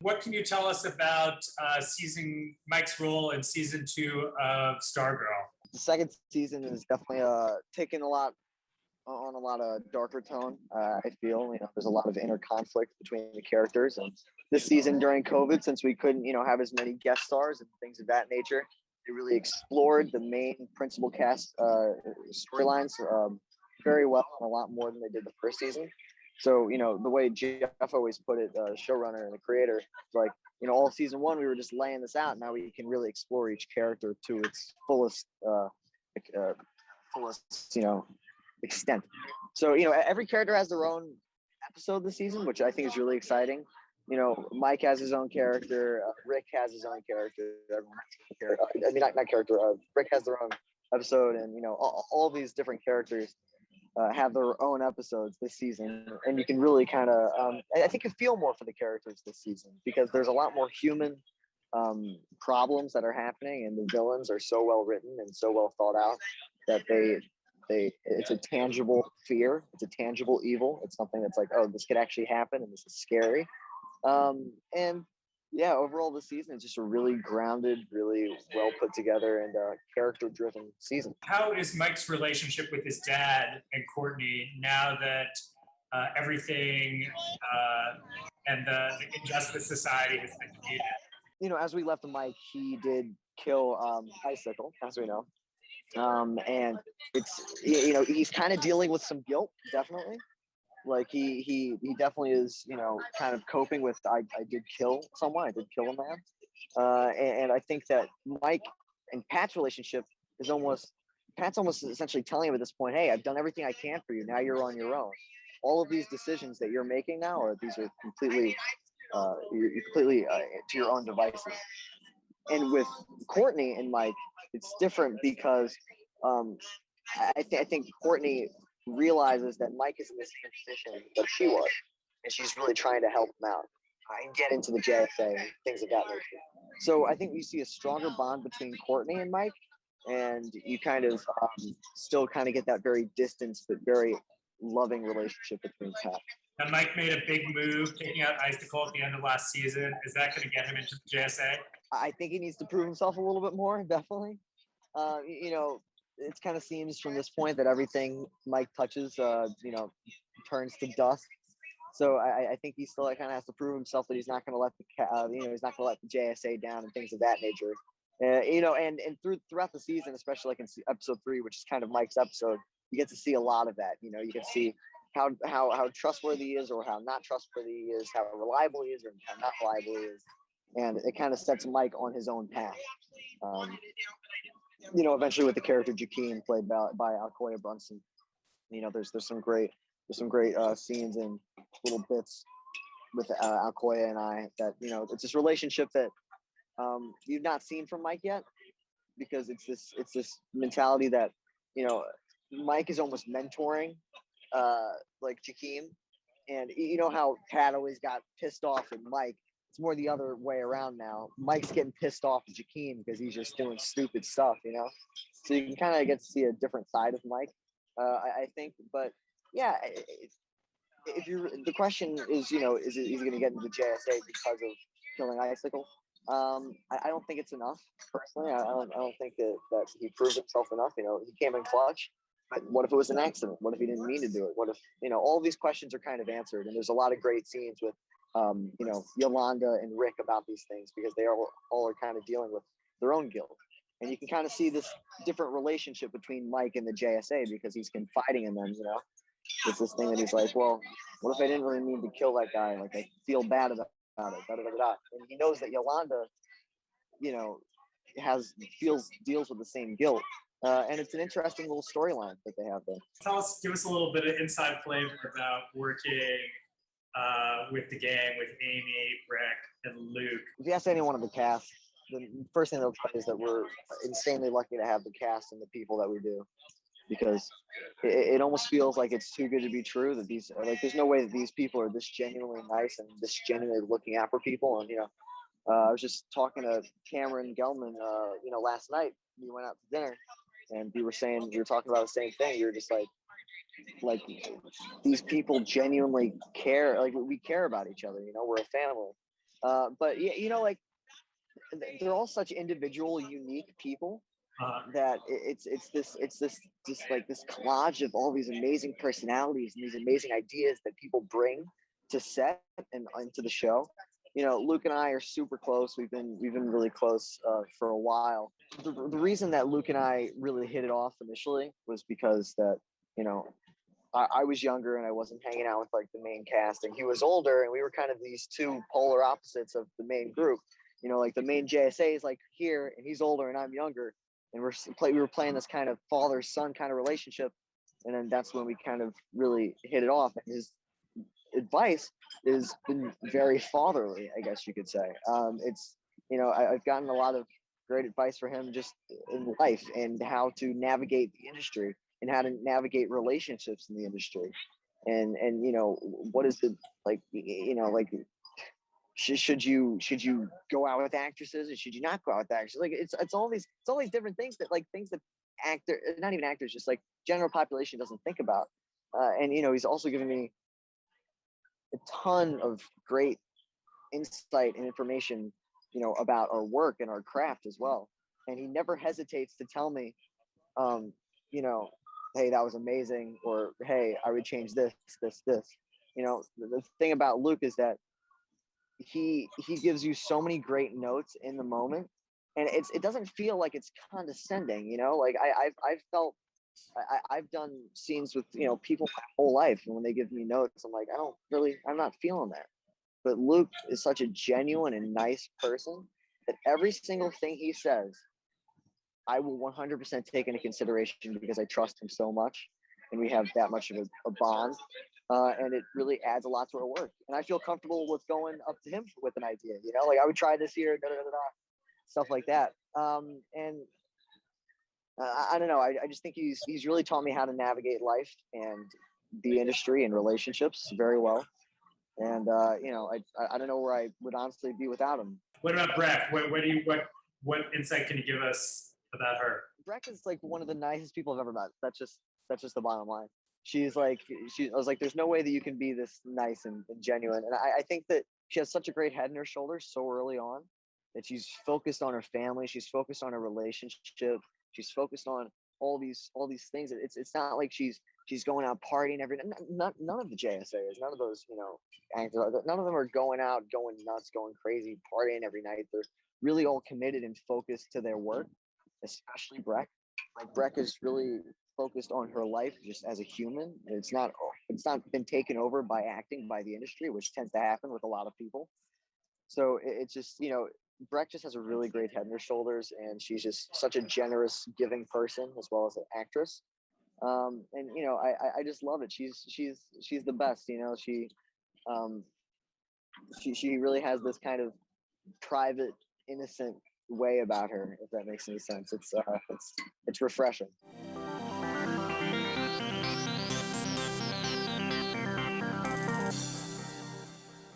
What can you tell us about Mike's role in season 2 of Stargirl? The second season is definitely taking a lot of darker tone. I feel there's a lot of inner conflict between the characters, and this season during COVID, since we couldn't have as many guest stars and things of that nature, they really explored the main principal cast storylines very well, and a lot more than they did the first season. So the way Jeff always put it, showrunner and the creator, like all season 1 we were just laying this out. Now we can really explore each character to its fullest extent. So every character has their own episode this season, which I think is really exciting. Mike has his own character, Rick has his own character, everyone has their own character. I mean, not character. Rick has their own episode, and all these different characters have their own episodes this season, and you can really kind of I think you feel more for the characters this season because there's a lot more human problems that are happening, and the villains are so well written and so well thought out that it's a tangible fear, it's a tangible evil, it's something that's like, oh, this could actually happen and this is scary. And yeah, overall this season is just a really grounded, really well put together and character driven season. How is Mike's relationship with his dad and Courtney now that everything and the Injustice Society has been defeated? As we left Mike, he did kill Icicle, as we know. And it's he's kind of dealing with some guilt, definitely. Like he definitely is kind of coping with I did kill someone, I did kill a man, and I think that Mike and Pat's relationship is Pat's almost essentially telling him at this point, hey, I've done everything I can for you, now you're on your own. All of these decisions that you're making now these are completely you're completely to your own devices. And with Courtney and Mike, it's different because I think Courtney realizes that Mike is in the same position that she was, and she's really trying to help him out and get into the JSA and things of that nature. So I think you see a stronger bond between Courtney and Mike, and you kind of still kind of get that very distant but very loving relationship between Pat. And Mike made a big move, taking out Icicle at the end of last season. Is that going to get him into the JSA? I think he needs to prove himself a little bit more, definitely. It kind of seems from this point that everything Mike touches, turns to dust. So I think he still kind of has to prove himself that he's not going to let he's not going to let the JSA down and things of that nature. And throughout the season, especially like in episode 3, which is kind of Mike's episode, you get to see a lot of that. You can see how trustworthy he is or how not trustworthy he is, how reliable he is or how not reliable he is. And it kind of sets Mike on his own path. Eventually with the character Jakeem, played by Alcoya Brunson, there's some great scenes and little bits with Alcoya and I that it's this relationship that you've not seen from Mike yet, because it's this mentality that Mike is almost mentoring like Jakeem, and how Pat always got pissed off with Mike. It's more the other way around now. Mike's getting pissed off at Jakeem because he's just doing stupid stuff, So you can kind of get to see a different side of Mike, I think. But yeah, the question is, is he going to get into the JSA because of killing Icicle? I don't think it's enough, personally. I don't think that he proved himself enough. He came in clutch. But what if it was an accident? What if he didn't mean to do it? What if, all these questions are kind of answered. And there's a lot of great scenes with Yolanda and Rick about these things, because they all are kind of dealing with their own guilt. And you can kind of see this different relationship between Mike and the JSA, because he's confiding in them, It's this thing that he's like, well, what if I didn't really mean to kill that guy? Like, I feel bad about it, da-da-da-da. And he knows that Yolanda, deals with the same guilt. And it's an interesting little storyline that they have there. Give us a little bit of inside flavor about working with the gang, with Amy, Rick, and Luke. If you ask anyone of the cast, the first thing they'll tell you is that we're insanely lucky to have the cast and the people that we do, because it almost feels like it's too good to be true that there's no way that these people are this genuinely nice and this genuinely looking out for people. And I was just talking to Cameron Gelman last night. We went out to dinner, and we were talking about the same thing. You're just like these people genuinely care. Like, we care about each other. We're a family. But yeah, like they're all such individual, unique people Uh, that it's this collage of all these amazing personalities and these amazing ideas that people bring to set and into the show. Luke and I are super close. We've been really close for a while. The reason that Luke and I really hit it off initially was because that you know I was younger and I wasn't hanging out with like the main cast, and he was older, and we were kind of these two polar opposites of the main group. Like the main JSA is like here, and he's older and I'm younger, and we were playing this kind of father son kind of relationship, and then that's when we kind of really hit it off. And his advice has been very fatherly, I guess you could say. I've gotten a lot of great advice for him just in life and how to navigate the industry and how to navigate relationships in the industry, and what is the like like should you go out with actresses or should you not go out with actresses? Like it's all these different things that actor not even actors, just like general population doesn't think about. And he's also given me a ton of great insight and information, about our work and our craft as well. And he never hesitates to tell me, um, you know, hey, that was amazing, or hey, I would change this, this, this. The thing about Luke is that he gives you so many great notes in the moment, and it doesn't feel like it's condescending. Like I've felt I've done scenes with people my whole life, and when they give me notes, I'm like, I'm not feeling that. But Luke is such a genuine and nice person that every single thing he says, I will 100% take into consideration because I trust him so much, and we have that much of a bond. And it really adds a lot to our work. And I feel comfortable with going up to him with an idea. Like I would try this here, da, da, da, da, stuff like that. And I don't know. I just think he's really taught me how to navigate life and the industry and relationships very well. And I don't know where I would honestly be without him. what about Breck? What insight can you give us about her? Breck is like one of the nicest people I've ever met. That's just the bottom line. She's like I was like, there's no way that you can be this nice and genuine. And I think that she has such a great head in her shoulders so early on, that she's focused on her family, she's focused on her relationship, she's focused on all these things. It's not like she's going out partying every night. None of the JSAs, none of those actors, none of them are going out, going nuts, going crazy, partying every night. They're really all committed and focused to their work, especially Breck. Like Breck is really focused on her life just as a human. It's not been taken over by acting by the industry, which tends to happen with a lot of people. So it's just Breck just has a really great head on her shoulders, and she's just such a generous, giving person as well as an actress. And I just love it. She's the best. Um, she really has this kind of private, innocent way about her, if that makes any sense. It's refreshing.